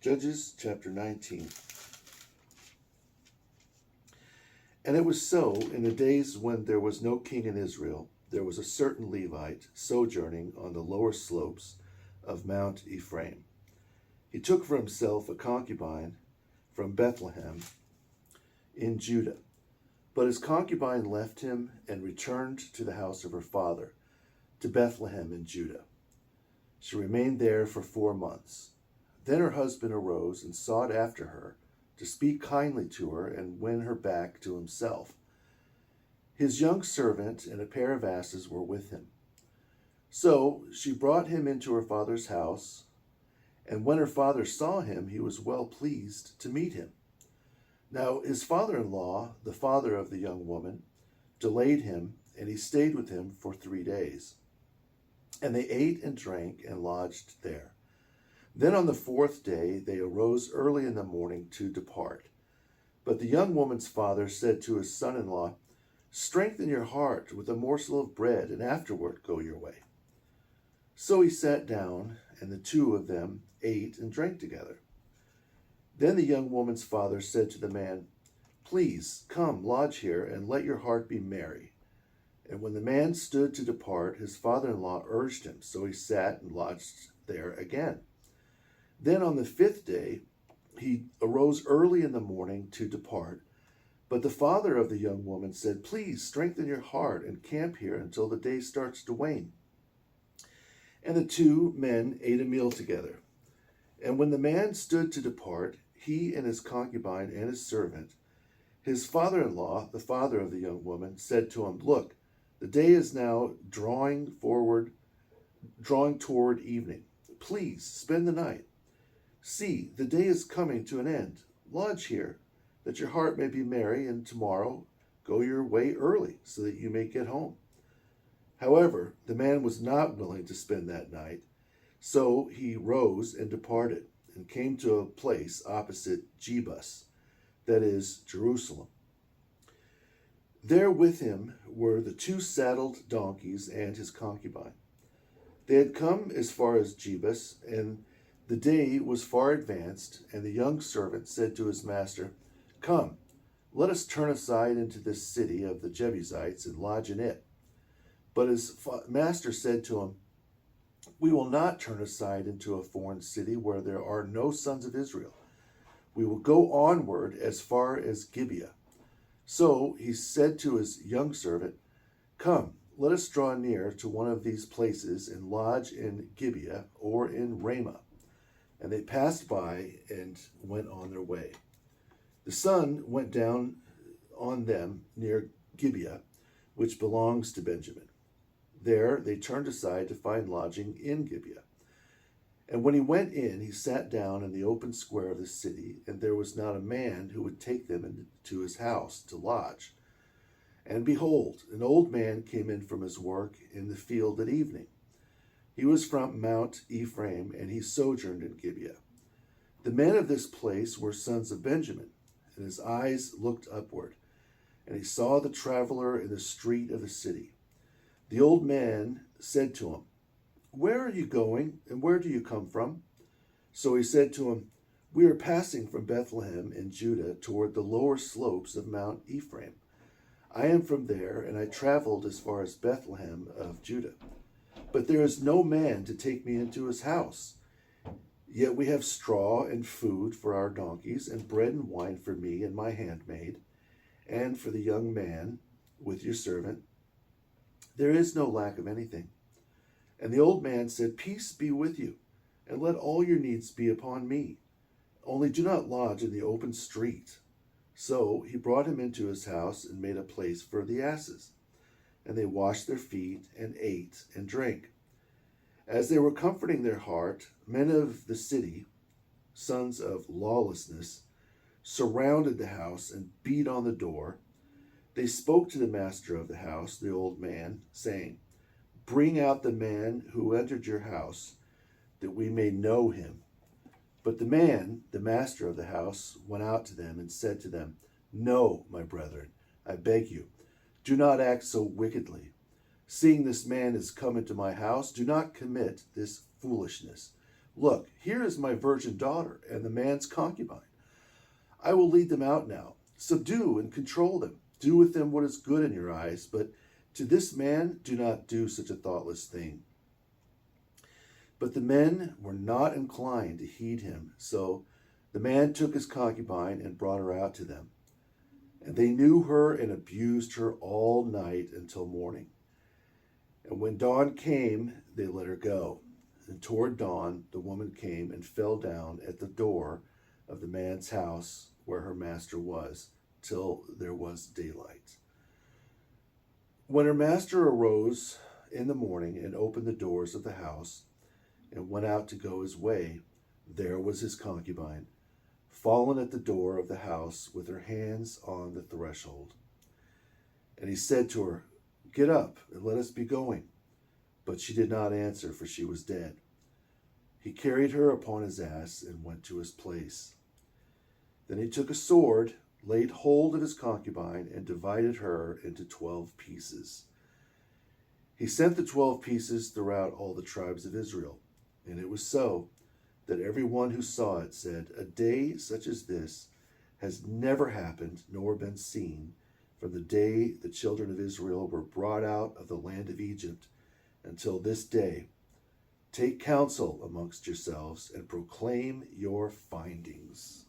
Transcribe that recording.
Judges chapter 19. And it was so, in the days when there was no king in Israel, there was a certain Levite sojourning on the lower slopes of Mount Ephraim. He took for himself a concubine from Bethlehem in Judah. But his concubine left him and returned to the house of her father, to Bethlehem in Judah. She remained there for 4 months. Then her husband arose and sought after her, to speak kindly to her and win her back to himself. His young servant and a pair of asses were with him. So she brought him into her father's house, and when her father saw him, he was well pleased to meet him. Now his father-in-law, the father of the young woman, delayed him, and he stayed with him for 3 days. And they ate and drank and lodged there. Then on the 4th day they arose early in the morning to depart. But the young woman's father said to his son-in-law, "Strengthen your heart with a morsel of bread, and afterward go your way." So he sat down, and the two of them ate and drank together. Then the young woman's father said to the man, "Please come, lodge here, and let your heart be merry." And when the man stood to depart, his father-in-law urged him, so he sat and lodged there again. Then on the 5th day he arose early in the morning to depart. But the father of the young woman said, "Please strengthen your heart and camp here until the day starts to wane." And the two men ate a meal together. And when the man stood to depart, he and his concubine and his servant, his father-in-law, the father of the young woman, said to him, "Look, the day is now drawing toward evening. Please spend the night. See, the day is coming to an end. Lodge here, that your heart may be merry, and tomorrow go your way early, so that you may get home." However, the man was not willing to spend that night, so he rose and departed, and came to a place opposite Jebus, that is, Jerusalem. There with him were the 2 saddled donkeys and his concubine. They had come as far as Jebus, and the day was far advanced, and the young servant said to his master, "Come, let us turn aside into this city of the Jebusites and lodge in it." But his master said to him, "We will not turn aside into a foreign city where there are no sons of Israel. We will go onward as far as Gibeah." So he said to his young servant, "Come, let us draw near to one of these places and lodge in Gibeah or in Ramah." And they passed by and went on their way. The sun went down on them near Gibeah, which belongs to Benjamin. There they turned aside to find lodging in Gibeah. And when he went in, he sat down in the open square of the city, and there was not a man who would take them into his house to lodge. And behold, an old man came in from his work in the field at evening. He was from Mount Ephraim, and he sojourned in Gibeah. The men of this place were sons of Benjamin, and his eyes looked upward, and he saw the traveler in the street of the city. The old man said to him, "Where are you going, and where do you come from?" So he said to him, "We are passing from Bethlehem in Judah toward the lower slopes of Mount Ephraim. I am from there, and I traveled as far as Bethlehem of Judah. But there is no man to take me into his house. Yet we have straw and food for our donkeys, and bread and wine for me and my handmaid, and for the young man with your servant. There is no lack of anything." And the old man said, "Peace be with you, and let all your needs be upon me. Only do not lodge in the open street." So he brought him into his house and made a place for the asses. And they washed their feet and ate and drank. As they were comforting their heart, men of the city, sons of lawlessness, surrounded the house and beat on the door. They spoke to the master of the house, the old man, saying, "Bring out the man who entered your house, that we may know him." But the man, the master of the house, went out to them and said to them, "No, my brethren, I beg you, do not act so wickedly. Seeing this man has come into my house, do not commit this foolishness. Look, here is my virgin daughter and the man's concubine. I will lead them out now. Subdue and control them. Do with them what is good in your eyes, but to this man do not do such a thoughtless thing. But the men were not inclined to heed him, so the man took his concubine and brought her out to them. And they knew her and abused her all night until morning. And when dawn came, they let her go. And toward dawn, the woman came and fell down at the door of the man's house where her master was, till there was daylight. When her master arose in the morning and opened the doors of the house and went out to go his way, there was his concubine, fallen at the door of the house with her hands on the threshold. And he said to her, Get up and let us be going. But she did not answer, for she was dead. He carried her upon his ass and went to his place. Then he took a sword, laid hold of his concubine, and divided her into 12 pieces. He sent the 12 pieces throughout all the tribes of Israel. And it was so that every one who saw it said, A day such as this has never happened nor been seen from the day the children of Israel were brought out of the land of Egypt until this day. Take counsel amongst yourselves and proclaim your findings.